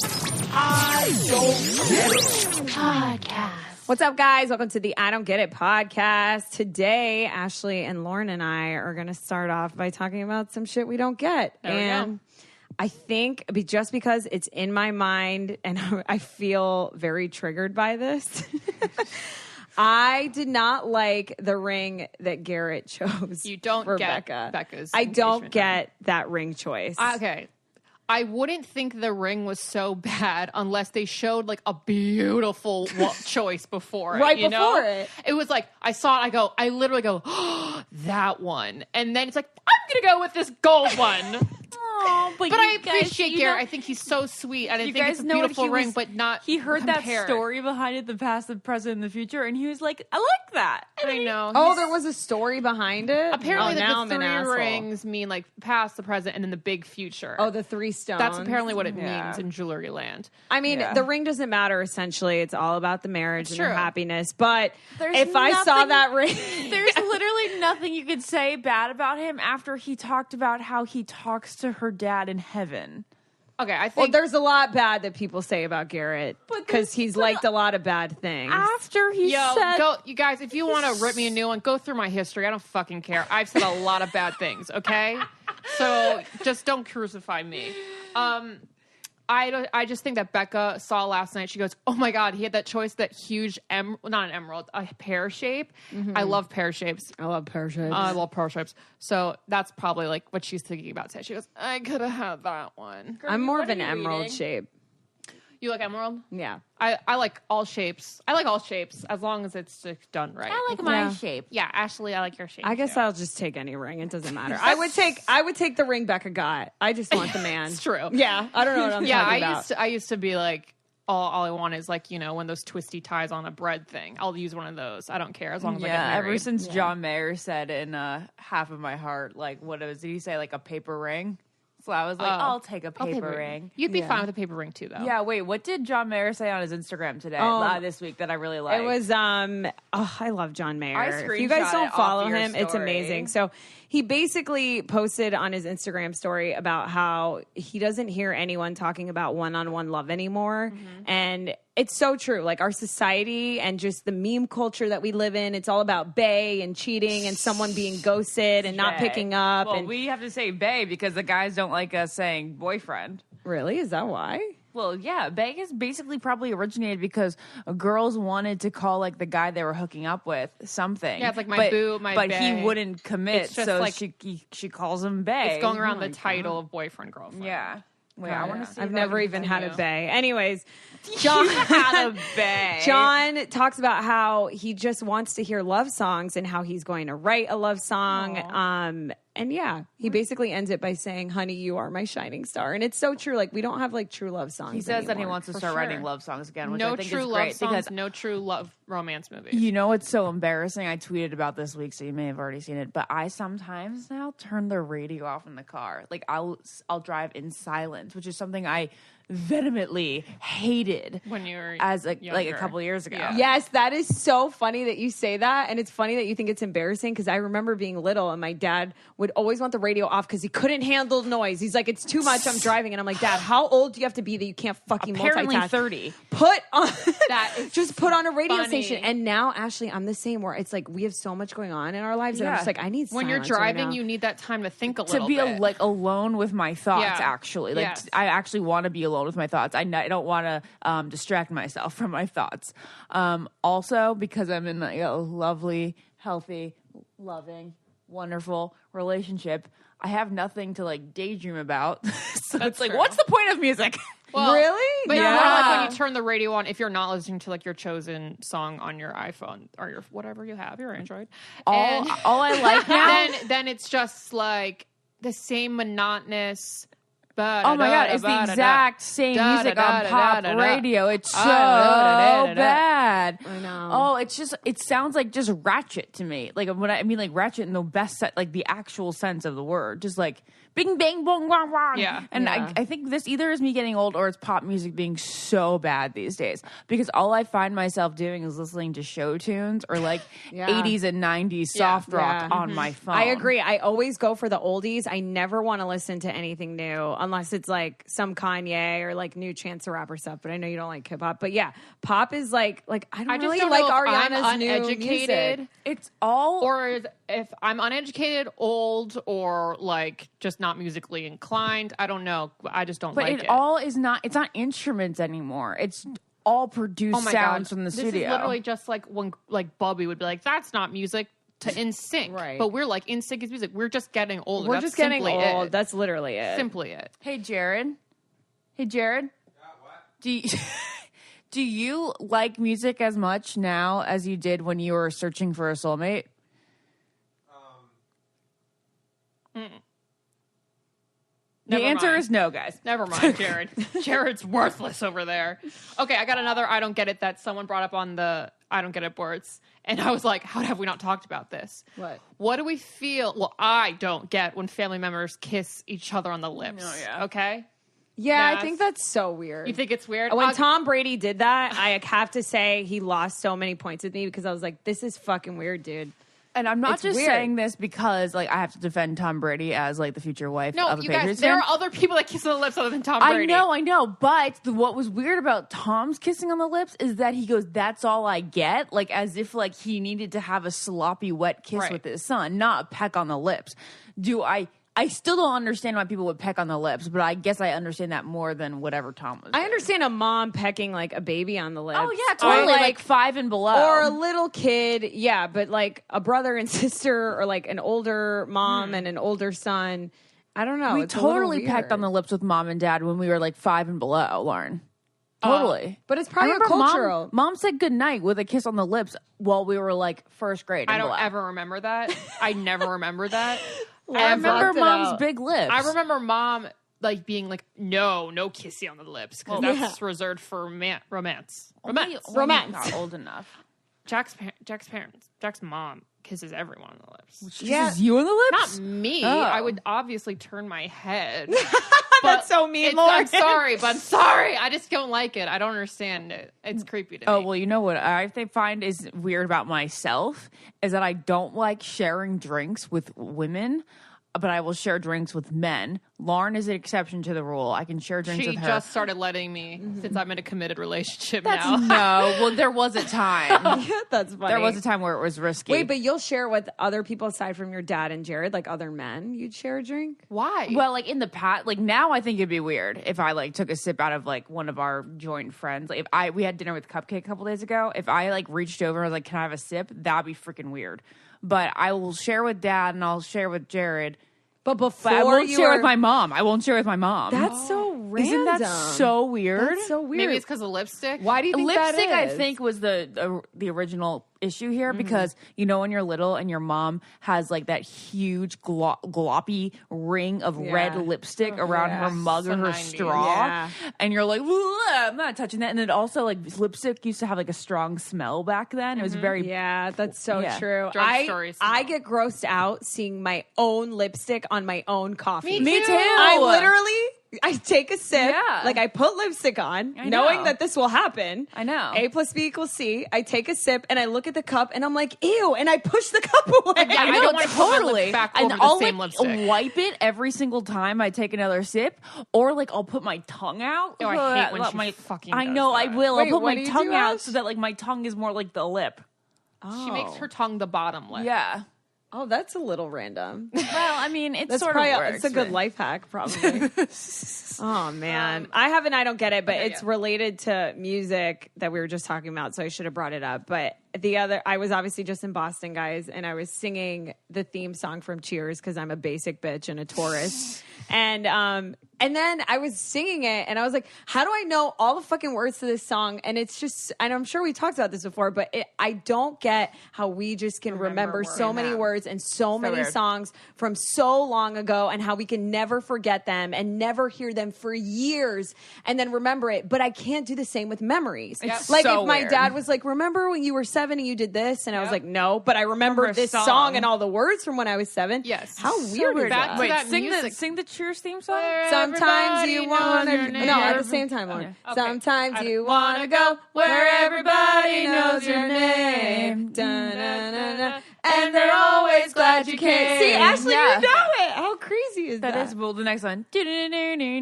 I Don't Get It Podcast. What's up, guys? Welcome to the I Don't Get It podcast. Today, Ashley and Lauren and I are going to start off by talking about some shit we don't get. There we go. I think just because it's in my mind and I feel very triggered by this, I did not like the ring that Garrett chose. You don't for get Becca. Becca's I don't engagement get that ring choice. Okay. I wouldn't think the ring was so bad unless they showed like a beautiful choice before it. Right you before know? it. It was like, I saw it, I literally go, oh, that one. And then it's like, I'm going to go with this gold one. Oh, But I appreciate Garrett. I think he's so sweet. And I think it's a beautiful ring, but not He heard compared. that story behind it, the past, the present, and the future, and he was like, I like that. I know. Oh, there was a story behind it? Apparently, now the I'm an three asshole. rings mean like past, the present, and then the big future. Oh, the three stones. That's apparently what it Yeah. means in jewelry land. I mean, Yeah. the ring doesn't matter, essentially. It's all about the marriage and the true. happiness. But There's if I saw nothing- that ring... There's literally nothing you could say bad about him after he talked about how he talks to her dad in heaven. Okay, I Well, think there's a lot bad that people say about Garrett because he's liked a lot of bad things. After he Yo, said... go, you guys, if you want to rip me a new one, go through my history. I don't fucking care. I've said a lot of bad things, okay? So just don't crucify me. I just think that Becca saw last night. She goes, oh my God, he had that choice, that huge, not an emerald, a pear shape. I love pear shapes. I love pear shapes. I love pear shapes. So that's probably like what she's thinking about today. She goes, I could have had that one. I'm more of an emerald shape. You like emerald? Yeah. I like all shapes. I like all shapes as long as it's like, done right. I like my Yeah. shape. Yeah, Ashley, I like your shape. I guess too. I'll just take any ring. It doesn't matter. I would take the ring Becca got. I just want the man. It's true. Yeah. I don't know what I'm talking about. I used to be like, all I want is like, you know, when those twisty ties on a bread thing. I'll use one of those. I don't care as long as I get Yeah, married. ever since John Mayer said in Half of My Heart, like, did he say? Like a paper ring? So I was like, I'll take a paper ring. You'd be fine with a paper ring too, though. Yeah, wait, what did John Mayer say on his Instagram today, this week that I really liked? It was I love John Mayer. I If you guys screenshot don't it follow off your him, it's story. amazing. So he basically posted on his Instagram story about how he doesn't hear anyone talking about one-on-one love anymore. And it's so true. Like our society and just the meme culture that we live in, it's all about bae and cheating and someone being ghosted and not Bae. picking up. Well, and we have to say bae because the guys don't like us saying boyfriend. really, is that why? Well, yeah, bae is basically probably originated because girls wanted to call like the guy they were hooking up with something. Yeah, it's like my boo, my but bae. he wouldn't commit, It's just so like- she calls him bae. It's going around the title of boyfriend, girlfriend. Yeah. Wait, I want to see. I've if I never can even had a continue. bae. Anyways, John had a bae. John talks about how he just wants to hear love songs and how he's going to write a love song. And yeah, he basically ends it by saying, honey, you are my shining star. And it's so true. Like, we don't have like true love songs. He says that he anymore. wants to For start writing sure. love songs again, which No I think true is love great songs, because no true love romance movies. you know it's so embarrassing. I tweeted about this week, so you may have already seen it. But I sometimes now turn the radio off in the car. Like I'll drive in silence, which is something I vehemently hated When you were as like a younger. couple years ago. Yeah. Yes, that is so funny that you say that. And it's funny that you think it's embarrassing because I remember being little and my dad would always want the radio off because he couldn't handle noise. He's like, it's too much. I'm driving. And I'm like, Dad, how old do you have to be that you can't fucking Apparently multitask? 30. Put on That is just put on a radio funny. station. And now, Ashley, I'm the same where it's like we have so much going on in our lives. And I'm Yeah. just like, I need When you're silence right driving, now. you need that time to think a To little be bit. like alone with my thoughts, Yeah. actually. Like Yes. I actually want to be alone with my thoughts. I don't want to distract myself from my thoughts. Also, because I'm in like, a lovely, healthy, loving, wonderful relationship, I have nothing to like daydream about. So That's it's like, true. what's the point of music? Well, Really? But Yeah. it's more like when you turn the radio on, if you're not listening to like your chosen song on your iPhone or your whatever you have, your Android. And all I like now. then it's just like the same monotonous. Oh my god, it's the exact same music on pop radio. It's so bad. I know. Oh, it sounds like just ratchet to me. Like when I mean like ratchet in the best like the actual sense of the word. Just like bing, bang, bong, wong, wong. Yeah. And Yeah. I think this either is me getting old or it's pop music being so bad these days. Because all I find myself doing is listening to show tunes or like Yeah. 80s and 90s soft rock Yeah. on my phone. I agree. I always go for the oldies. I never want to listen to anything new unless it's like some Kanye or like new Chance the Rapper stuff. But I know you don't like hip hop. But yeah, pop is like I don't I just really don't like know if I'm Ariana's new uneducated. music. It's all. Or if I'm uneducated, old, or like just not musically inclined, I don't know. I just don't But like it it. all is not. It's not instruments anymore. It's all produced Oh my sounds God. from the this studio. is literally just like when like Bobby would be like, "That's not music." To NSYNC, Right. But we're like NSYNC is music. We're just getting older. We're That's just getting simply old. It. That's literally it. Simply it. Hey, Jared. Hey, Jared. Do you, do you like music as much now as you did when you were searching for a soulmate? The Never answer mind. is no, guys. Never mind, Jared. Jared's worthless over there. Okay, I got another I don't get it that someone brought up on the I don't get it boards. And I was like, how have we not talked about this? What do we feel? Well, I don't get when family members kiss each other on the lips. Oh, yeah. Okay? Yeah, Yes. I think that's so weird. You think it's weird? When Tom Brady did that, I have to say he lost so many points with me because I was like, this is fucking weird, dude. And I'm not It's just weird. saying this because like I have to defend Tom Brady as like the future wife No, of a you guys, Patriots there fan. are other people that kiss on the lips other than Tom I Brady. know. But what was weird about Tom's kissing on the lips is that he goes, "That's all I get," like as if like he needed to have a sloppy wet kiss Right. with his son, not a peck on the lips. I still don't understand why people would peck on the lips, but I guess I understand that more than whatever Tom was. I doing. understand a mom pecking like a baby on the lips. Oh yeah, totally. Or, Like 5 and below, or a little kid, yeah, but like a brother and sister, or like an older mom and an older son. I don't know. we It's a little totally pecked weird. on the lips with mom and dad when we were like 5 and below, Lauren. Totally. But it's I probably remember cultural. Mom said goodnight with a kiss on the lips while we were like first grade. I and don't below. ever remember that. I never remember that. I remember blocked it mom's out. big lips. I remember mom like being like, no kissy on the lips because that's reserved for romance. Only Romance. Not old enough. Jack's parents, Jack's mom kisses everyone on the lips. She kisses you on the lips? Not me. Oh. I would obviously turn my head. That's so mean, Lauren. I'm sorry, but I'm sorry. I just don't like it. I don't understand it. It's creepy to me. Oh, well, you know what I find is weird about myself is that I don't like sharing drinks with women, but I will share drinks with men. Lauren is an exception to the rule. I can share drinks She with her. just started letting me since I'm in a committed relationship That's now. no. Well, there was a time. Yeah, that's funny. There was a time where it was risky. Wait, but you'll share with other people aside from your dad and Jared, like other men. You'd share a drink. Why? Well, like in the past, like now, I think it'd be weird if I like took a sip out of like one of our joint friends. Like if we had dinner with Cupcake a couple days ago, if I like reached over and was like, "Can I have a sip?" That'd be freaking weird. But I will share with Dad and I'll share with Jared. But before But I won't you share were, with my mom. I won't share with my mom. That's so random. Isn't that so weird? That's so weird. Maybe it's because of lipstick. Why do you think Lipstick, that I is? think, was the original issue here because you know when you're little and your mom has like that huge gloppy ring of red lipstick around her mug or her 90s. straw, Yeah. and you're like, I'm not touching that. And then also like lipstick used to have like a strong smell back then. It was very Yeah, that's so Yeah. true. Drugstore I smell. get grossed out seeing my own lipstick on my own coffee. Me too. I literally, I take a sip, Yeah. like I put lipstick on, I know. knowing that this will happen. I know. A plus B equals C. I take a sip and I look at the cup and I'm like, ew, and I push the cup away. Yeah, I know, don't want to put my totally. lips back And over I'll the same like lipstick. wipe it every single time I take another sip, or like I'll put my tongue out. Oh, I hate when Let she my, fucking I does know I that. will. Wait, I'll put what my do you tongue do, out Ash? so that like my tongue is more like the lip. She makes her tongue the bottom lip. Yeah. Oh, that's a little random. Well, I mean, it's That's sort probably of works. it's a good but- life hack, probably. Oh man, I have an I don't get it, but it's related to music that we were just talking about, so I should have brought it up. But I was obviously just in Boston, guys, and I was singing the theme song from Cheers because I'm a basic bitch and a tourist, and then I was singing it, and I was like, how do I know all the fucking words to this song? And it's just, and I'm sure we talked about this before, but I don't get how we just can remember so many words and so many weird. songs from so long ago, and how we can never forget them and never hear them for years and then remember it. But I can't do the same with memories. It's Like so if my weird. dad was like, remember when you were 7 7 and you did this? And I was like, no, but I remember this song and all the words from when I was 7. Yes. How weird is that? Wait, sing the Cheers theme song. Sometimes you want to... No, at the same time, Lauren. Okay. Sometimes you want to go where everybody knows your name. Da-na-na-na. And they're always glad you came. See, Ashley, you know it. How crazy is that? That is, well, the next one. It's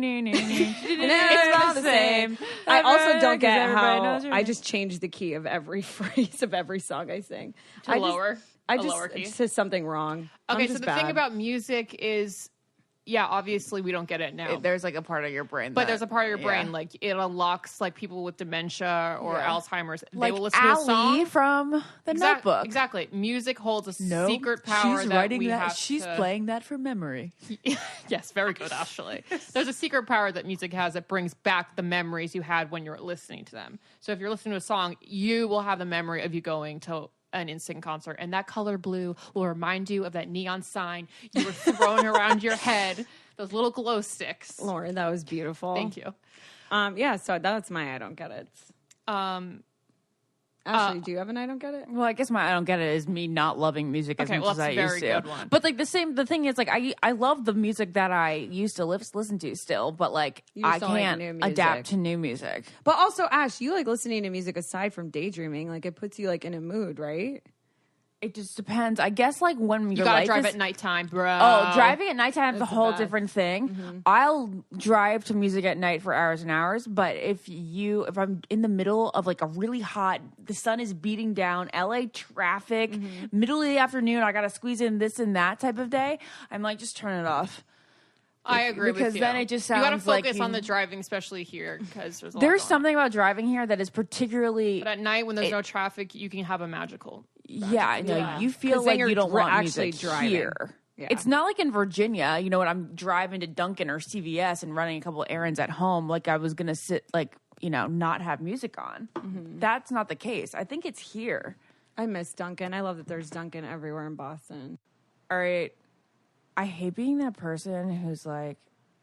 all the same. I also don't get how I just changed the key of every phrase of every song I sing. To lower It says something wrong. Okay, so the thing about music is, obviously we don't get it now. There's like a part of your brain. But there's a part of your brain, like it unlocks like people with dementia or Alzheimer's. Like they will listen to a song from the Notebook. Exactly. Music holds a secret power She's playing that from memory. Yes, very good, actually. There's a secret power that music has that brings back the memories you had when you were listening to them. So if you're listening to a song, you will have the memory of you going to an NSYNC concert, and that color blue will remind you of that neon sign you were throwing around your head, those little glow sticks. Lauren, that was beautiful. Thank you. So that's my I don't get it. Ashley, do you have an I don't get it? Well, I guess my I don't get it is me not loving music as much as I used to. Good one. But like the thing is, like I love the music that I used to listen to still, but like I can't adapt to new music. But also, Ash, you like listening to music aside from daydreaming. Like it puts you like in a mood, right? It just depends. I guess like when you gotta drive at nighttime, bro. Oh, driving at nighttime is a whole different thing. Mm-hmm. I'll drive to music at night for hours and hours, but if I'm in the middle of like a really hot, the sun is beating down, LA traffic, middle of the afternoon, I gotta squeeze in this and that type of day, I'm like, just turn it off. I agree with you. Because then it just sounds like... You gotta focus like on the driving, especially here, because there's something about driving here that is particularly... But at night, when there's no traffic, you can have a magical... You feel like you don't want music driving. Here. Yeah. It's not like in Virginia, you know, when I'm driving to Dunkin' or CVS and running a couple errands at home, like I was going to sit, like, you know, not have music on. Mm-hmm. That's not the case. I think it's here. I miss Dunkin'. I love that there's Dunkin' everywhere in Boston. All right. I hate being that person who's like,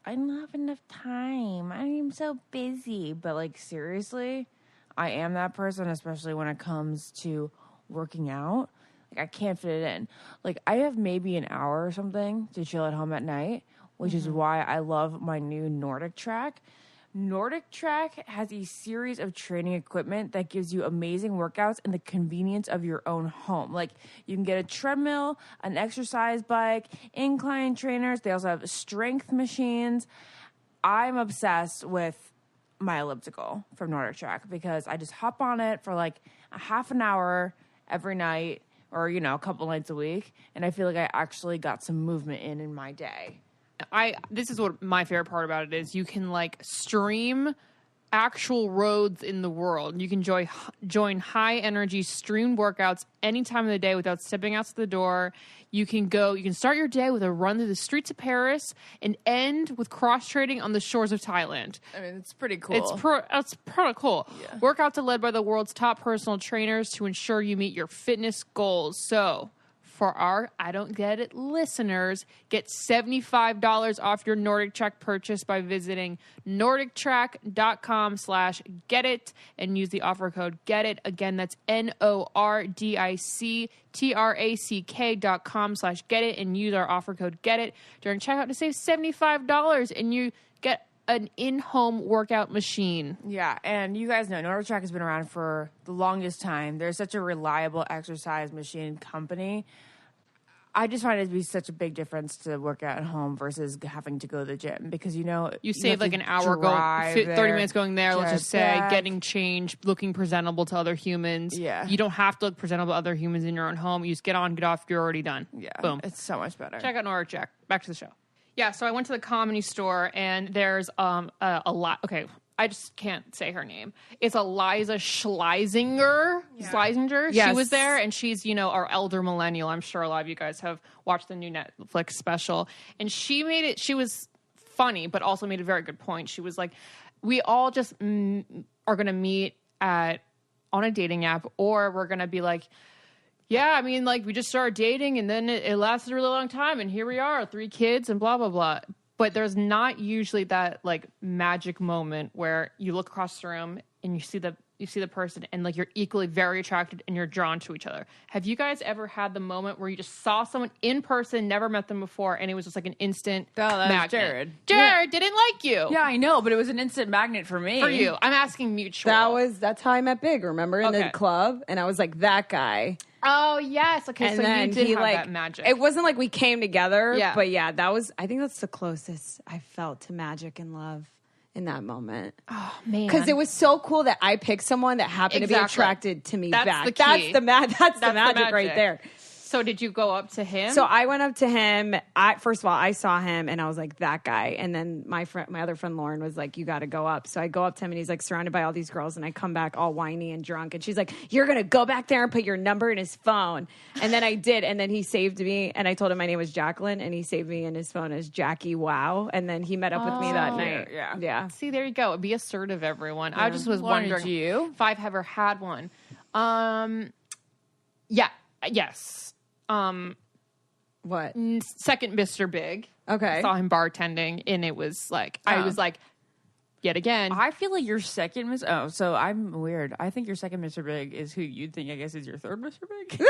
I don't have enough time. I am so busy. But, like, seriously, I am that person, especially when it comes to working out. Like I can't fit it in. Like I have maybe an hour or something to chill at home at night, which is why I love my new Nordic Track. Nordic Track has a series of training equipment that gives you amazing workouts in the convenience of your own home. Like you can get a treadmill, an exercise bike, incline trainers. They also have strength machines. I'm obsessed with my elliptical from Nordic Track because I just hop on it for like a half an hour every night or, you know, a couple nights a week. And I feel like I actually got some movement in my day. This is what my favorite part about it is. You can like stream actual roads in the world. You can join high energy streamed workouts any time of the day without stepping out to the door. You can start your day with a run through the streets of Paris and end with cross trading on the shores of Thailand. I mean, it's pretty cool. It's pretty cool. Yeah. Workouts are led by the world's top personal trainers to ensure you meet your fitness goals. So, for our I Don't Get It listeners, get $75 off your Nordic Track purchase by visiting NordicTrack.com/getit and use the offer code GETIT. Again, that's NordicTrack.com/getit and use our offer code GETIT during checkout to save $75 and you get an in-home workout machine. Yeah, and you guys know Nordic Track has been around for the longest time. They're such a reliable exercise machine company. I just find it to be such a big difference to work out at home versus having to go to the gym because, you know, you save like an hour going, 30 minutes going there, let's just say, getting changed, looking presentable to other humans. Yeah. You don't have to look presentable to other humans in your own home. You just get on, get off, you're already done. Yeah. Boom. It's so much better. Check out Nordic Track. Back to the show. Yeah, so I went to the Comedy Store and there's a lot. Okay, I just can't say her name. It's Eliza Schlesinger. Yeah. Schlesinger. Yes. She was there, and she's, you know, our elder millennial. I'm sure a lot of you guys have watched the new Netflix special. And she was funny, but also made a very good point. She was like, we all just are going to meet on a dating app, or we're going to be like, yeah, I mean, like, we just started dating, and then it lasted a really long time, and here we are, 3 kids, and blah, blah, blah. But there's not usually that, like, magic moment where you look across the room and you see the you see the person and like you're equally very attracted and you're drawn to each other. Have you guys ever had the moment where you just saw someone in person, never met them before, and it was just like an instant magnet? Jared. Jared didn't like you. Yeah, I know, but it was an instant magnet for me. For you. I'm asking mutual. That's how I met Big, remember? In the club. And I was like, that guy. Oh, yes. Okay, and so then you did have like, that magic. It wasn't like we came together. Yeah. But yeah, I think that's the closest I felt to magic and love in that moment. Oh, man. Because it was so cool that I picked someone that happened to be attracted to me that's back. The key. That's the magic right there. So did you go up to him? So I went up to him. First of all, I saw him and I was like, that guy. And then my other friend Lauren was like, you got to go up. So I go up to him and he's like surrounded by all these girls. And I come back all whiny and drunk. And she's like, you're going to go back there and put your number in his phone. And then I did. And then he saved me. And I told him my name was Jacqueline. And he saved me in his phone as Jackie Wow. And then he met up with me that night. Yeah. See, there you go. Be assertive, everyone. I just was Lauren, wondering if I've ever had one. Yes. What? Second Mr. Big. Okay. I saw him bartending, and it was like, I was like, yet again. I feel like your second Mr. Oh, so I'm weird. I think your second Mr. Big is who you'd think, I guess, is your third Mr. Big.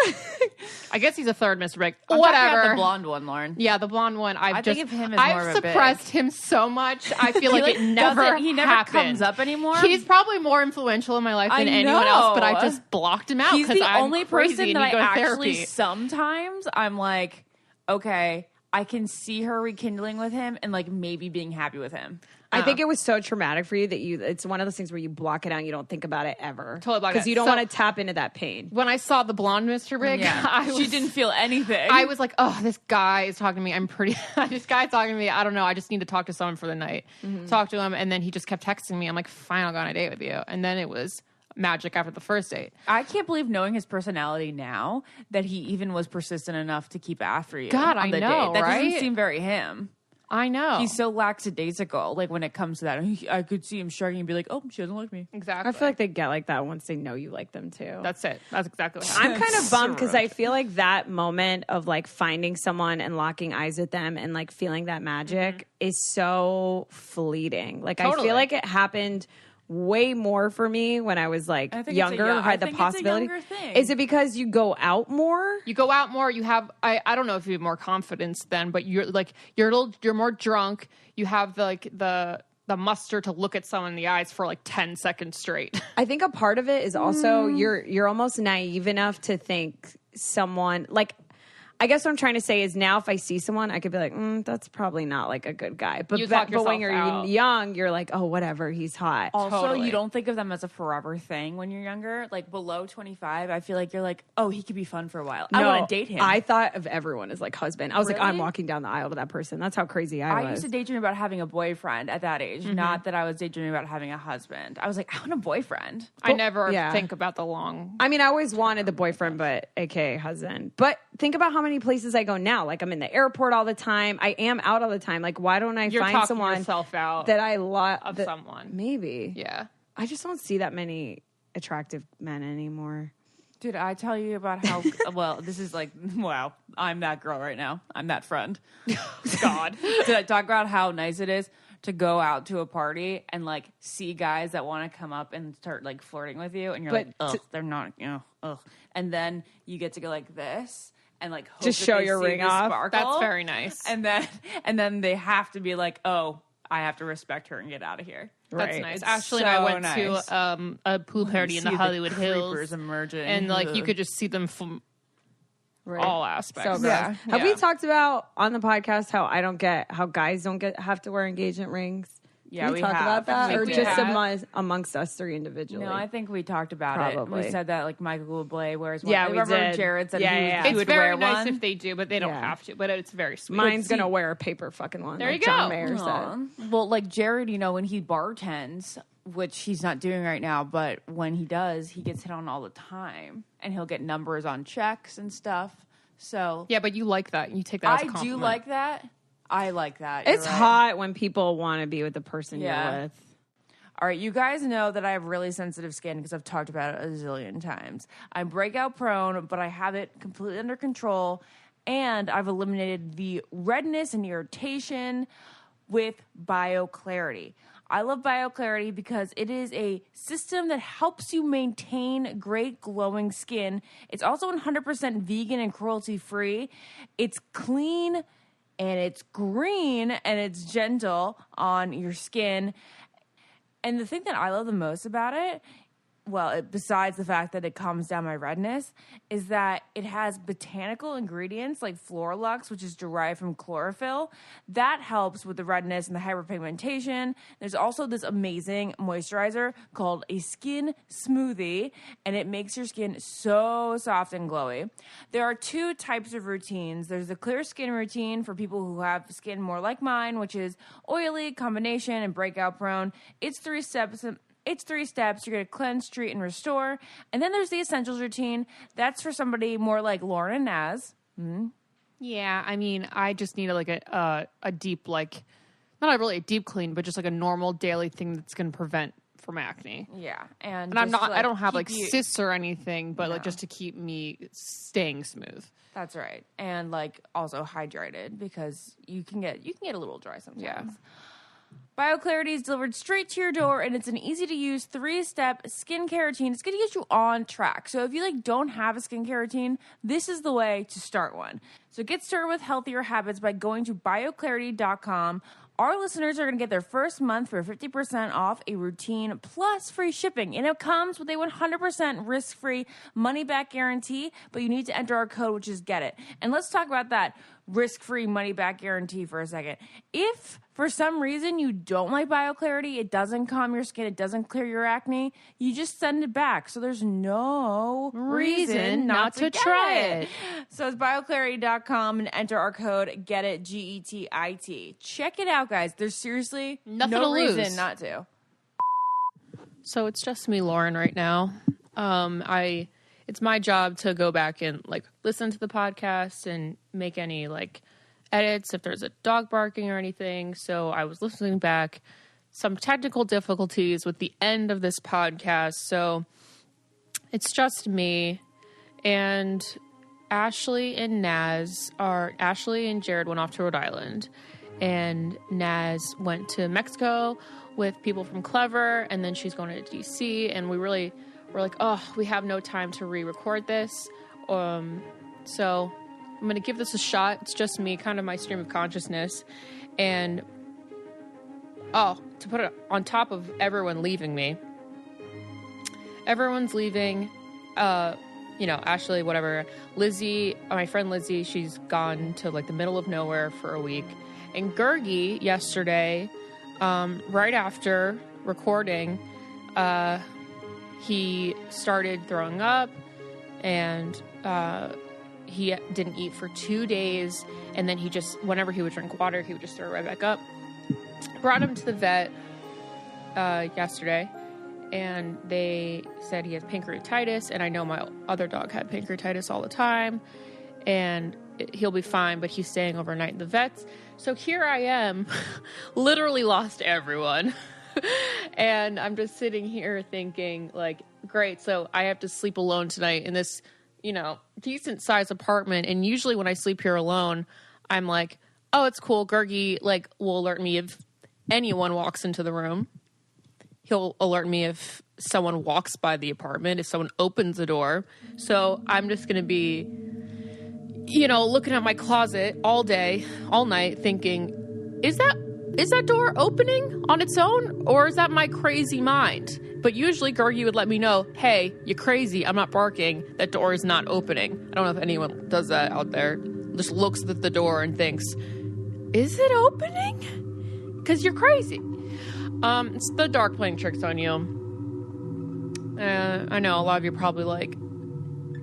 I guess he's a third Mr. Big. I'm Whatever. The blonde one, Lauren. Yeah, the blonde one. I think of him as more I've of a suppressed him so much. I feel like it never he never happened. comes up anymore. He's probably more influential in my life than anyone else, but I just blocked him out. He's the I'm only crazy person and that you I go to actually therapy. sometimes I'm like, okay, I can see her rekindling with him and like maybe being happy with him. I think it was so traumatic for you that it's one of those things where you block it out and you don't think about it ever. Totally block it. Because you don't want to tap into that pain. When I saw the blonde Mr. Big, she didn't feel anything. I was like, oh, this guy is talking to me. This guy's talking to me. I don't know. I just need to talk to someone for the night. Talk to him. And then he just kept texting me. I'm like, fine, I'll go on a date with you. And then it was magic after the first date. I can't believe, knowing his personality now, that he even was persistent enough to keep after you. God, on I the know, date. That right? doesn't seem very him. I know. He's so lackadaisical, like, when it comes to that. I could see him shrugging and be like, oh, she doesn't like me. Exactly. I feel like they get like that once they know you like them too. That's it. That's exactly what happened. I'm kind of bummed because I feel like that moment of like finding someone and locking eyes with them and like feeling that magic is so fleeting. Like I feel like it happened way more for me when I was like younger, had the possibility. Is it because you go out more? You go out more. You have I don't know if you have more confidence then, but you're like you're more drunk. You have the muster to look at someone in the eyes for like 10 seconds straight. I think a part of it is also you're almost naive enough to think someone like. I guess what I'm trying to say is now if I see someone, I could be like, that's probably not like a good guy. But when you're young, you're like, oh, whatever, he's hot. Also, you don't think of them as a forever thing when you're younger. Like below 25, I feel like you're like, oh, he could be fun for a while. I want to date him. I thought of everyone as like husband. I was like, I'm walking down the aisle to that person. That's how crazy I was. I used to daydream about having a boyfriend at that age. Not that I was daydreaming about having a husband. I was like, I want a boyfriend. I never think about the long. I mean, I always wanted the boyfriend, but aka husband. But think about how many places I go now. Like I'm in the airport all the time. I am out all the time. Like why don't I find someone yourself out that I love of someone? Maybe. Yeah. I just don't see that many attractive men anymore. Did I tell you about how, well, this is like, wow, I'm that girl right now. I'm that friend. God. Did I talk about how nice it is to go out to a party and like see guys that want to come up and start like flirting with you and you're like, ugh, they're not, ugh. And then you get to go like this and like hope just show your ring off. Sparkle. That's very nice. And then they have to be like, oh, I have to respect her and get out of here. That's right. nice. Ashley and I went to a pool party in the Hollywood Hills, emerging, and like you could just see them from all aspects. So yeah. Have we talked about on the podcast how guys don't have to wear engagement rings? Yeah, we talked about that, or just amongst us three individually. No, I think we talked about it. We said that like Michael Bublé wears one. Yeah, we remember did. Jared said It's would very wear nice one. if they do, but they don't have to. But it's very sweet. Mine's gonna wear a paper fucking one. There like you go. John Mayer said. Well, like Jared, when he bartends, which he's not doing right now, but when he does, he gets hit on all the time, and he'll get numbers on checks and stuff. So yeah, but you like that. You take that as a I compliment. do like that. I like that. It's hot when people want to be with the person you're with. All right, you guys know that I have really sensitive skin because I've talked about it a zillion times. I'm breakout prone, but I have it completely under control, and I've eliminated the redness and irritation with BioClarity. I love BioClarity because it is a system that helps you maintain great glowing skin. It's also 100% vegan and cruelty-free. It's clean and it's green and it's gentle on your skin. And the thing that I love the most about it, besides the fact that it calms down my redness, is that it has botanical ingredients like Floralux, which is derived from chlorophyll. That helps with the redness and the hyperpigmentation. There's also this amazing moisturizer called a skin smoothie, and it makes your skin so soft and glowy. There are 2 types of routines. There's the clear skin routine for people who have skin more like mine, which is oily, combination, and breakout prone. It's 3 steps. You're going to cleanse, treat, and restore. And then there's the essentials routine. That's for somebody more like Lauren and Naz. Mm-hmm. Yeah, I mean, I just need a deep, like, not really a deep clean, but just like a normal daily thing that's going to prevent from acne. Yeah. And I'm not, I don't have like cysts or anything, but like just to keep me staying smooth. That's right. And like also hydrated because you can get a little dry sometimes. Yeah. BioClarity is delivered straight to your door, and it's an easy-to-use 3-step skincare routine. It's going to get you on track. So if you don't have a skincare routine, this is the way to start one. So get started with healthier habits by going to bioclarity.com. Our listeners are going to get their first month for 50% off a routine plus free shipping. And it comes with a 100% risk-free money-back guarantee, but you need to enter our code, which is GET IT. And let's talk about that risk-free money-back guarantee for a second. If for some reason you don't like BioClarity, it doesn't calm your skin, it doesn't clear your acne, you just send it back. So there's no reason not to try it. So it's bioclarity.com and enter our code GETIT, GETIT. Check it out, guys. There's seriously no reason not to. So it's just me, Lauren, right now. It's my job to go back and listen to the podcast and make any edits if there's a dog barking or anything. So I was listening back. Some technical difficulties with the end of this podcast. So it's just me and Ashley and Jared went off to Rhode Island, and Naz went to Mexico with people from Clever, and then she's going to DC, and we're like, oh, we have no time to re-record this. So I'm going to give this a shot. It's just me, kind of my stream of consciousness. And, to put it on top of everyone leaving me. Everyone's leaving. Ashley, whatever. Lizzie, my friend Lizzie, she's gone to the middle of nowhere for a week. And Gergie, yesterday, right after recording, he started throwing up, and he didn't eat for 2 days, and then he just, whenever he would drink water, he would just throw it right back up. Brought him to the vet yesterday, and they said he has pancreatitis, and I know my other dog had pancreatitis all the time, and he'll be fine, but he's staying overnight in the vets. So here I am, literally lost everyone. And I'm just sitting here thinking, great, so I have to sleep alone tonight in this, decent sized apartment. And usually when I sleep here alone, I'm like, oh, it's cool. Gergie, will alert me if anyone walks into the room. He'll alert me if someone walks by the apartment, if someone opens the door. So I'm just going to be, looking at my closet all day, all night, thinking, is that door opening on its own, or is that my crazy mind? But usually Gergie would let me know, hey, you're crazy, I'm not barking, that door is not opening. I don't know if anyone does that out there. Just looks at the door and thinks, is it opening? Because you're crazy. It's the dark playing tricks on you. I know a lot of you are probably like,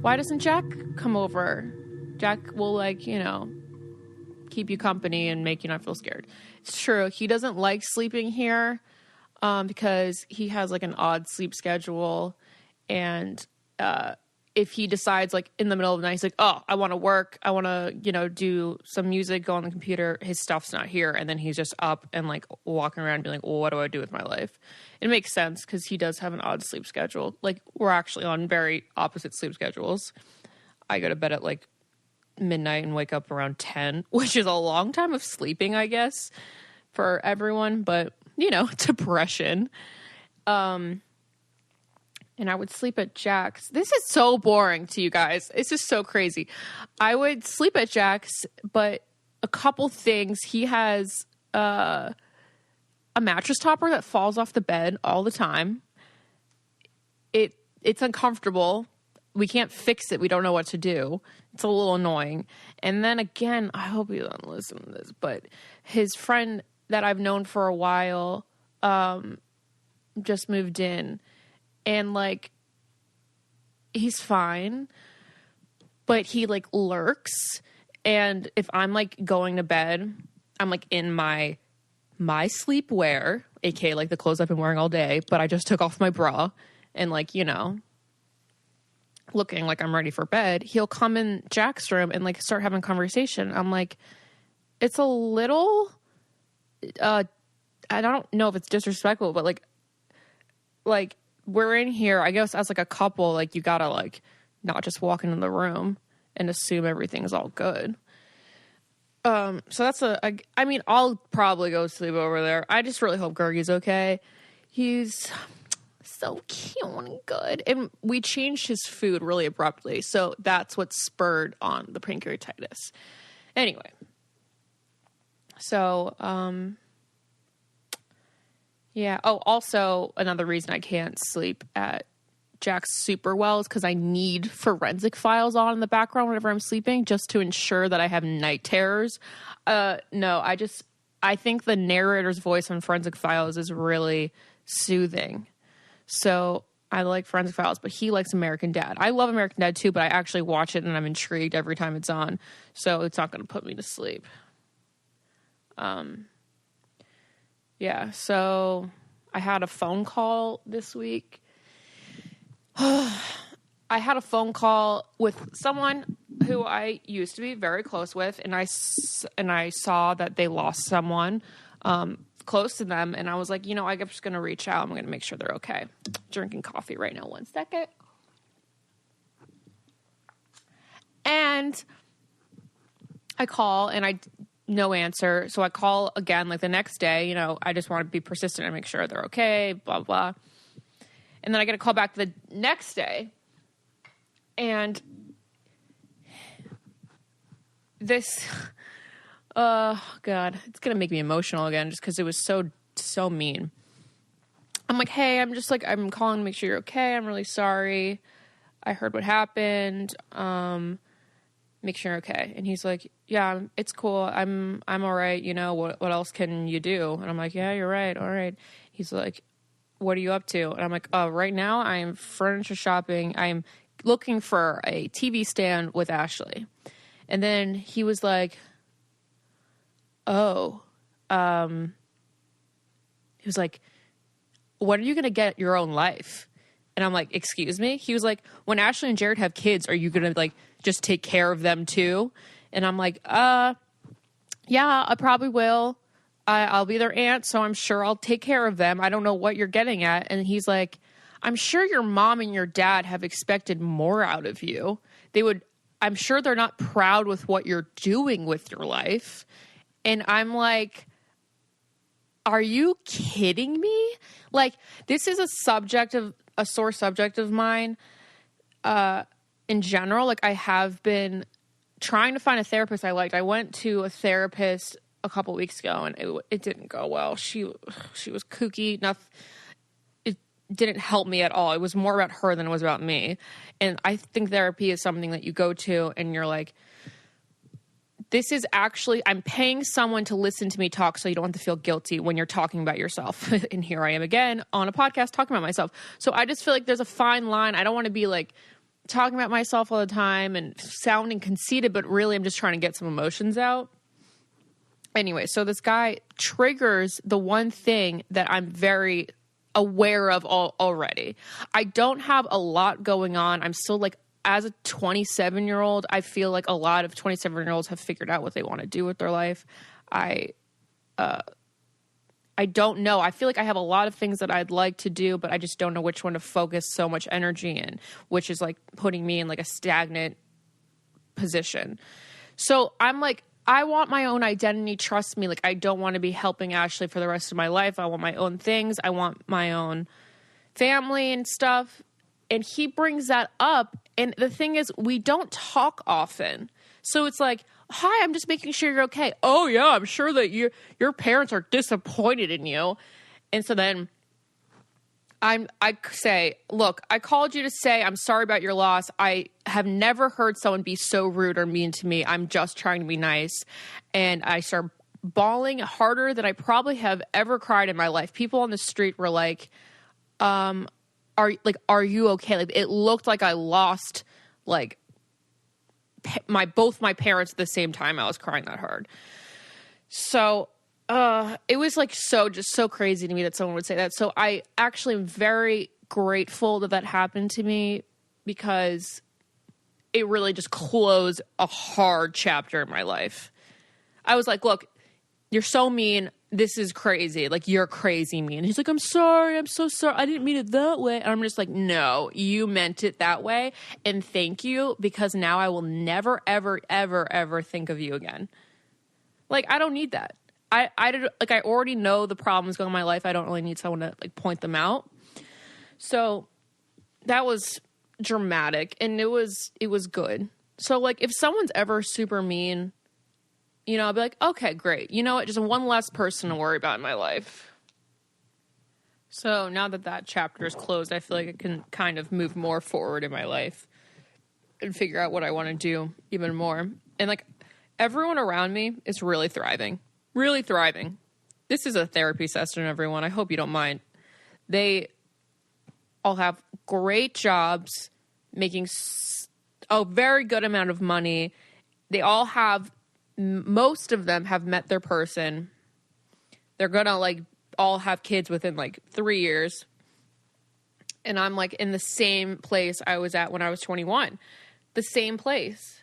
why doesn't Jack come over? Jack will keep you company and make you not feel scared. It's true. He doesn't like sleeping here because he has an odd sleep schedule. And if he decides in the middle of the night, he's like, oh, I want to work. I want to, do some music, go on the computer. His stuff's not here. And then he's just up and walking around and being like, well, what do I do with my life? It makes sense because he does have an odd sleep schedule. We're actually on very opposite sleep schedules. I go to bed at midnight and wake up around 10, which is a long time of sleeping, I guess, for everyone, but depression. And I would sleep at Jack's. This is so boring to you guys. This is so crazy. I would sleep at Jack's, but a couple things. He has a mattress topper that falls off the bed all the time. It's uncomfortable. We can't fix it. We don't know what to do. It's a little annoying. And then again, I hope he doesn't listen to this, but his friend that I've known for a while just moved in. And, like, he's fine, but he, like, lurks. And if I'm, like, going to bed, I'm, like, in my sleepwear, aka, like, the clothes I've been wearing all day, but I just took off my bra and, like, looking like I'm ready for bed. He'll come in Jack's room and, like, start having conversation. I'm like, it's a little, I don't know if it's disrespectful, but, like, we're in here, I guess, as, like, a couple, like, you gotta, like, not just walk into the room and assume everything's all good. So that's I mean, I'll probably go sleep over there. I just really hope Gergie's okay. He's so cute and good. And we changed his food really abruptly, so that's what spurred on the pancreatitis. Anyway. So, yeah. Oh, also another reason I can't sleep at Jack's super well is because I need forensic files on in the background whenever I'm sleeping just to ensure that I have night terrors. No, I think the narrator's voice on Forensic Files is really soothing. So I like Forensic Files, but he likes American Dad. I love American Dad too, but I actually watch it and I'm intrigued every time it's on. So it's not going to put me to sleep. Yeah, so I had a phone call this week. I had a phone call with someone who I used to be very close with, and I saw that they lost someone close to them, and I was like, I'm just going to reach out. I'm going to make sure they're okay. Drinking coffee right now. 1 second. And I call, and no answer. So I call again, like the next day, I just want to be persistent and make sure they're okay, blah, blah. And then I get a call back the next day. And this, oh God, it's going to make me emotional again just because it was so mean. I'm like, hey, I'm calling to make sure you're okay. I'm really sorry. I heard what happened. Make sure you're okay. And he's like, yeah, it's cool. I'm all right. What else can you do? And I'm like, yeah, you're right. All right. He's like, what are you up to? And I'm like, right now I am furniture shopping. I'm looking for a TV stand with Ashley. And then he was like, he was like, when are you going to get your own life? And I'm like, excuse me? He was like, when Ashley and Jared have kids, are you going to, like, just take care of them too? And I'm like, yeah, I probably will. I'll be their aunt, so I'm sure I'll take care of them. I don't know what you're getting at. And he's like, I'm sure your mom and your dad have expected more out of you. I'm sure they're not proud with what you're doing with your life. And I'm like, are you kidding me? Like, this is a sore subject of mine in general. Like, I have been trying to find a therapist I liked. I went to a therapist a couple weeks ago and it didn't go well. She was kooky. It didn't help me at all. It was more about her than it was about me. And I think therapy is something that you go to and you're like, this is actually, I'm paying someone to listen to me talk so you don't have to feel guilty when you're talking about yourself. And here I am again on a podcast talking about myself. So I just feel like there's a fine line. I don't want to be like talking about myself all the time and sounding conceited, but really I'm just trying to get some emotions out. Anyway, so this guy triggers the one thing that I'm very aware of already. I don't have a lot going on. I'm still like, as a 27-year-old, I feel like a lot of 27-year-olds have figured out what they want to do with their life. I don't know. I feel like I have a lot of things that I'd like to do, but I just don't know which one to focus so much energy in, which is like putting me in like a stagnant position. So I'm like I want my own identity. Trust me. Like, I don't want to be helping Ashley for the rest of my life. I want my own things. I want my own family and stuff. And he brings that up. And the thing is, we don't talk often. So it's like, hi, I'm just making sure you're okay. Oh, yeah, I'm sure that your parents are disappointed in you. And so then I say, look, I called you to say I'm sorry about your loss. I have never heard someone be so rude or mean to me. I'm just trying to be nice. And I start bawling harder than I probably have ever cried in my life. People on the street were like, are you okay? Like, it looked like I lost like both my parents at the same time. I was crying that hard. So it was like just so crazy to me that someone would say that. So I actually am very grateful that happened to me, because it really just closed a hard chapter in my life. I was like, look, you're so mean. This is crazy. Like, you're crazy mean. And he's like, I'm sorry. I'm so sorry. I didn't mean it that way. And I'm just like, no, you meant it that way. And thank you, because now I will never, ever, ever, ever think of you again. Like, I don't need that. I already know the problems going on in my life. I don't really need someone to like point them out. So that was dramatic, and it was good. So like, if someone's ever super mean, you know, I'll be like, okay, great. You know what? Just one less person to worry about in my life. So now that chapter is closed, I feel like I can kind of move more forward in my life and figure out what I want to do even more. And like, everyone around me is really thriving. Really thriving. This is a therapy session, everyone. I hope you don't mind. They all have great jobs, making a very good amount of money. They all have, most of them have met their person. They're gonna like all have kids within like 3 years. And I'm like in the same place I was at when I was 21. The same place.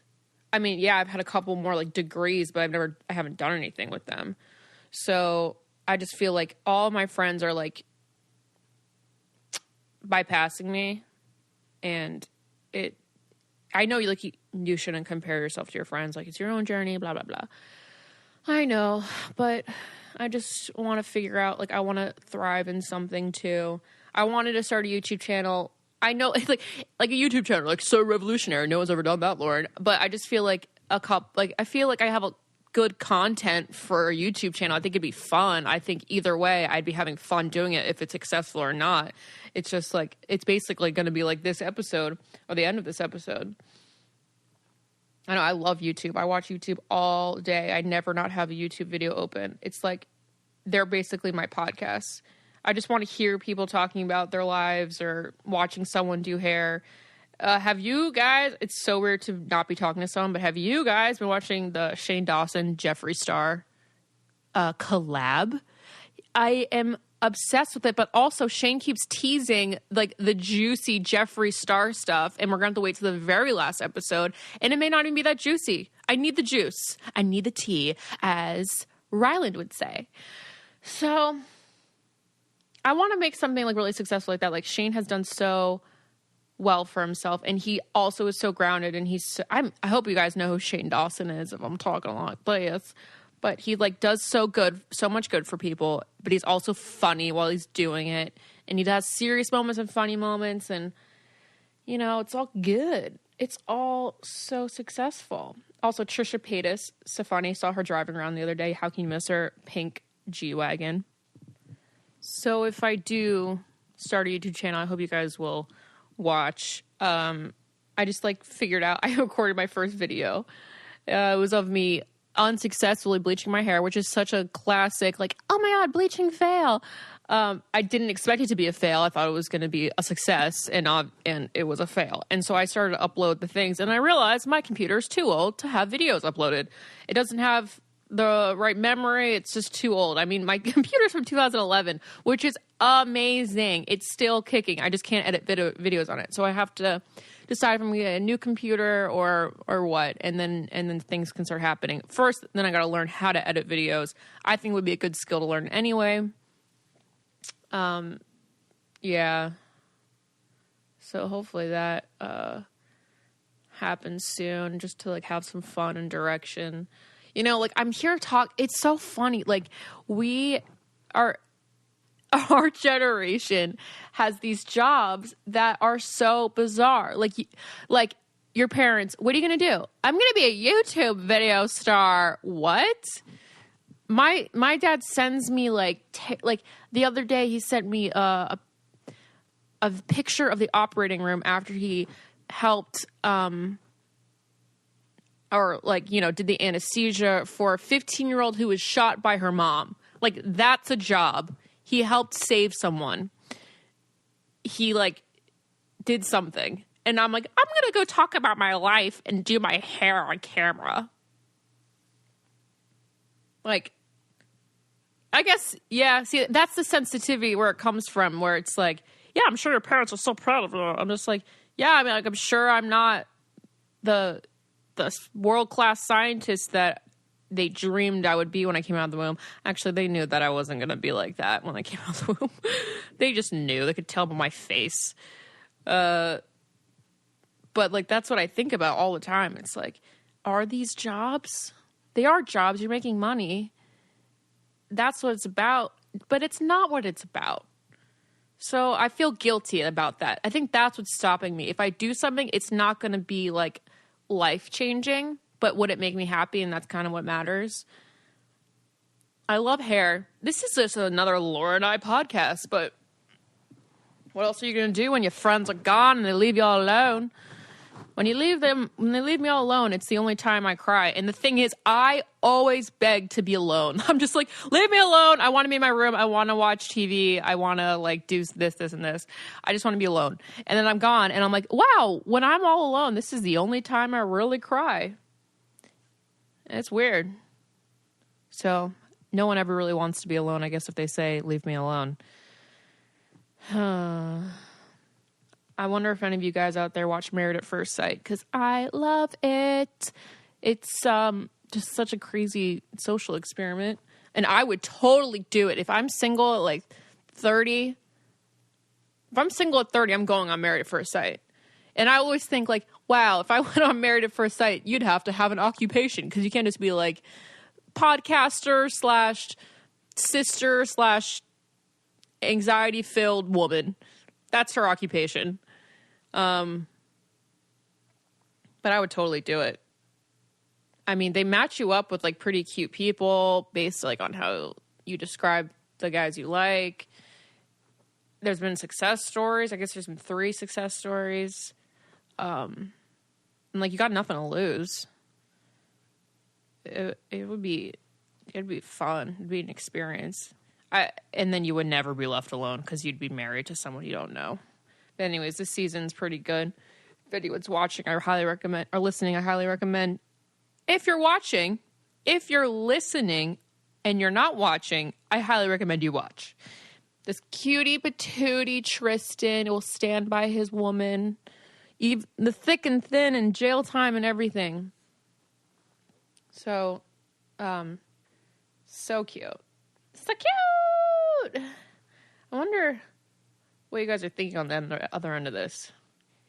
I mean, yeah, I've had a couple more like degrees, but I haven't done anything with them. So I just feel like all my friends are like bypassing me, and I know you shouldn't compare yourself to your friends. Like, it's your own journey, blah, blah, blah. I know, but I just want to figure out, like, I want to thrive in something too. I wanted to start a YouTube channel. I know, like a YouTube channel, like, so revolutionary. No one's ever done that, Lauren. But I just feel like I feel like I have a good content for a YouTube channel. I think it'd be fun. I think either way, I'd be having fun doing it, if it's successful or not. It's just like, it's basically going to be like this episode, or the end of this episode. I know, I love YouTube. I watch YouTube all day. I never not have a YouTube video open. It's like, they're basically my podcasts. I just want to hear people talking about their lives or watching someone do hair. Have you guys, it's so weird to not be talking to someone, but have you guys been watching the Shane Dawson, Jeffree Star collab? I am obsessed with it, but also Shane keeps teasing like the juicy Jeffree Star stuff, and we're going to have to wait to the very last episode, and it may not even be that juicy. I need the juice. I need the tea, as Ryland would say. So I want to make something like really successful like that. Like, Shane has done so well for himself, and he also is so grounded, and I hope you guys know who Shane Dawson is, if I'm talking a lot, but he like does so much good for people, but he's also funny while he's doing it, and he does serious moments and funny moments, and you know, it's all good. It's all so successful. Also, Trisha Paytas, so funny, saw her driving around the other day. How can you miss her? Pink G-Wagon. So if I do start a YouTube channel, I hope you guys will watch. I just like figured out, I recorded my first video. It was of me unsuccessfully bleaching my hair, which is such a classic, like, oh my God, bleaching fail. I didn't expect it to be a fail. I thought it was going to be a success, and it was a fail. And so I started to upload the things, and I realized my computer is too old to have videos uploaded. It doesn't have the right memory. It's just too old. I mean, my computer's from 2011, which is amazing. It's still kicking. I just can't edit videos on it. So I have to decide if I'm gonna get a new computer or what, and then things can start happening. First, then I got to learn how to edit videos. I think it would be a good skill to learn anyway. Yeah. So hopefully that happens soon, just to like have some fun and direction. You know, like, I'm here to talk. It's so funny. Like, our generation has these jobs that are so bizarre. Like your parents, what are you going to do? I'm going to be a YouTube video star. What? My dad sends me like the other day he sent me a picture of the operating room after he helped or like, you know, did the anesthesia for a 15-year-old who was shot by her mom. Like, that's a job. He helped save someone. He, like, did something. And I'm like, I'm going to go talk about my life and do my hair on camera. Like, I guess, yeah, see, that's the sensitivity where it comes from, where it's like, yeah, I'm sure your parents are so proud of you. I'm just like, yeah, I mean, like, I'm sure I'm not the world-class scientist that they dreamed I would be when I came out of the womb. Actually, they knew that I wasn't going to be like that when I came out of the womb. They just knew. They could tell by my face. But, like, that's what I think about all the time. It's like, are these jobs? They are jobs. You're making money. That's what it's about. But it's not what it's about. So I feel guilty about that. I think that's what's stopping me. If I do something, it's not going to be, like, life-changing. But would it make me happy? And that's kind of what matters. I love hair. This is just another Laura and I podcast, but what else are you going to do when your friends are gone and they leave you all alone? When they leave me all alone, it's the only time I cry. And the thing is, I always beg to be alone. I'm just like, leave me alone. I want to be in my room. I want to watch TV. I want to like do this, and this. I just want to be alone. And then I'm gone. And I'm like, wow, when I'm all alone, this is the only time I really cry. It's weird. So no one ever really wants to be alone, I guess, if they say, leave me alone. I wonder if any of you guys out there watch Married at First Sight, because I love it. It's just such a crazy social experiment. And I would totally do it. If I'm single at like 30, if I'm single at 30, I'm going on Married at First Sight. And I always think like, wow, if I went on Married at First Sight, you'd have to have an occupation, because you can't just be like podcaster / sister / anxiety-filled woman. That's her occupation. But I would totally do it. I mean, they match you up with like pretty cute people based like on how you describe the guys you like. There's been success stories. I guess there's been 3 success stories. And like, you got nothing to lose. It'd be fun. It'd be an experience. And then you would never be left alone because you'd be married to someone you don't know. But anyways, this season's pretty good. If anyone's watching, I highly recommend, or listening, I highly recommend. If you're watching, if you're listening and you're not watching, I highly recommend you watch. This cutie patootie Tristan will stand by his woman. Even the thick and thin and jail time and everything. So, so cute. So cute! I wonder what you guys are thinking on the other end of this.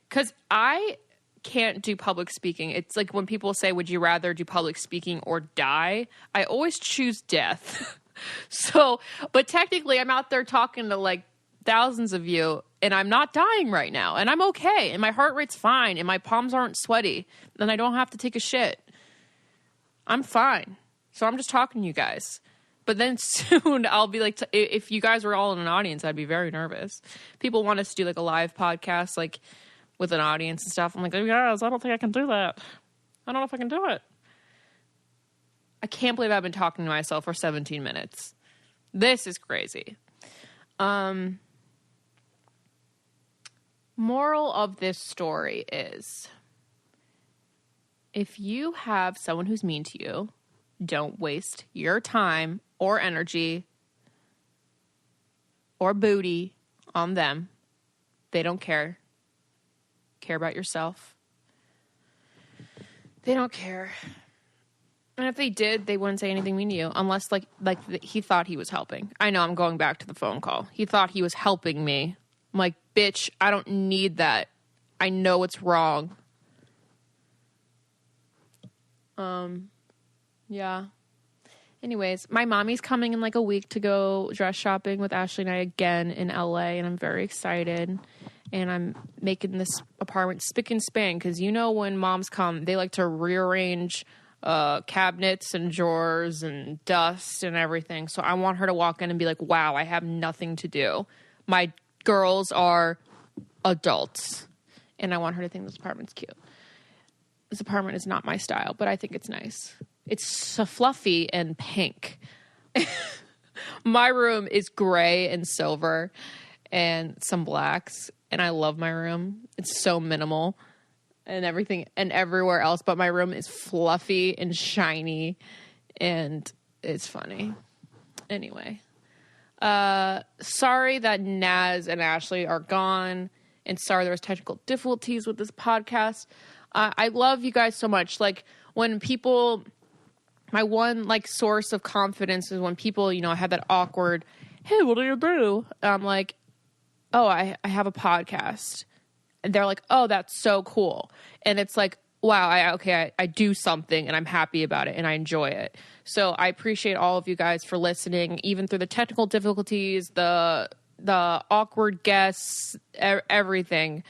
Because I can't do public speaking. It's like when people say, would you rather do public speaking or die? I always choose death. So, but technically I'm out there talking to like thousands of you and I'm not dying right now. And I'm okay. And my heart rate's fine. And my palms aren't sweaty. And I don't have to take a shit. I'm fine. So I'm just talking to you guys. But then soon I'll be like, if you guys were all in an audience, I'd be very nervous. People want us to do like a live podcast, like with an audience and stuff. I'm like, oh, guys, I don't think I can do that. I don't know if I can do it. I can't believe I've been talking to myself for 17 minutes. This is crazy. Moral of this story is, if you have someone who's mean to you, don't waste your time or energy or booty on them. They don't care. Care about yourself. They don't care. And if they did, they wouldn't say anything mean to you, unless like he thought he was helping. I know, I'm going back to the phone call. He thought he was helping me. I'm like, bitch, I don't need that. I know it's wrong. Yeah. Anyways, my mommy's coming in like a week to go dress shopping with Ashley and I again in LA, and I'm very excited. And I'm making this apartment spick and span because when moms come, they like to rearrange cabinets and drawers and dust and everything. So I want her to walk in and be like, wow, I have nothing to do. My girls are adults. And I want her to think this apartment's cute. This apartment is not my style, but I think it's nice. It's so fluffy and pink. My room is gray and silver and some blacks. And I love my room. It's so minimal and everything and everywhere else. But my room is fluffy and shiny and it's funny. Anyway, sorry that Naz and Ashley are gone. And sorry there was technical difficulties with this podcast. I love you guys so much. Like when people... My one, source of confidence is when people, I have that awkward, hey, what do you do? I'm like, oh, I have a podcast. And they're like, oh, that's so cool. And it's like, wow, I do something and I'm happy about it and I enjoy it. So I appreciate all of you guys for listening, even through the technical difficulties, the awkward guests, everything.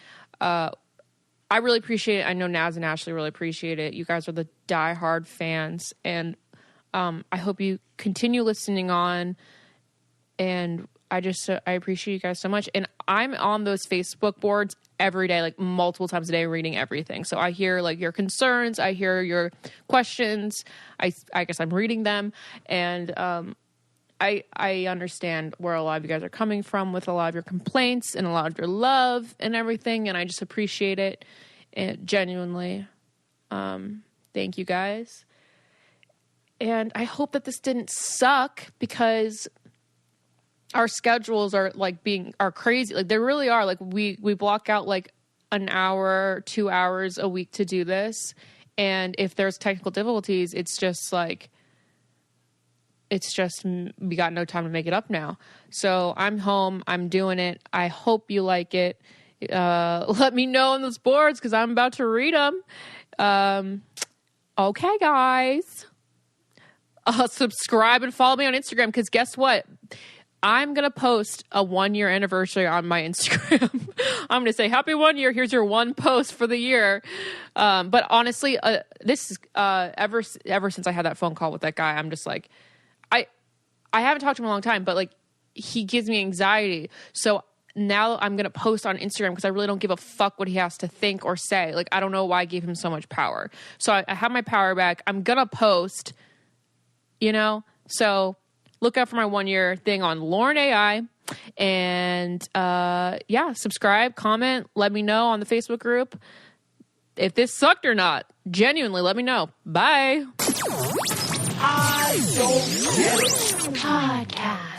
I really appreciate it. I know Naz and Ashley really appreciate it. You guys are the diehard fans. And I hope you continue listening on. And I appreciate you guys so much. And I'm on those Facebook boards every day, multiple times a day, reading everything. So I hear your concerns. I hear your questions. I guess I'm reading them. And I understand where a lot of you guys are coming from with a lot of your complaints and a lot of your love and everything. And I just appreciate it. And genuinely, thank you guys. And I hope that this didn't suck because our schedules are are crazy. They really are. We block out an hour, 2 hours a week to do this. And if there's technical difficulties, it's just we got no time to make it up now. So I'm home. I'm doing it. I hope you like it. Let me know on those boards because I'm about to read them. Okay, guys. Subscribe and follow me on Instagram because guess what? I'm going to post a 1-year anniversary on my Instagram. I'm going to say, happy 1 year. Here's your one post for the year. But honestly, this is ever since I had that phone call with that guy, I'm just like, I haven't talked to him in a long time, but he gives me anxiety. So now I'm going to post on Instagram because I really don't give a fuck what he has to think or say. I don't know why I gave him so much power. So I have my power back. I'm going to post, so look out for my 1 year thing on Lauren AI. And subscribe, comment, let me know on the Facebook group if this sucked or not. Genuinely, let me know. Bye. I don't get it. Podcast.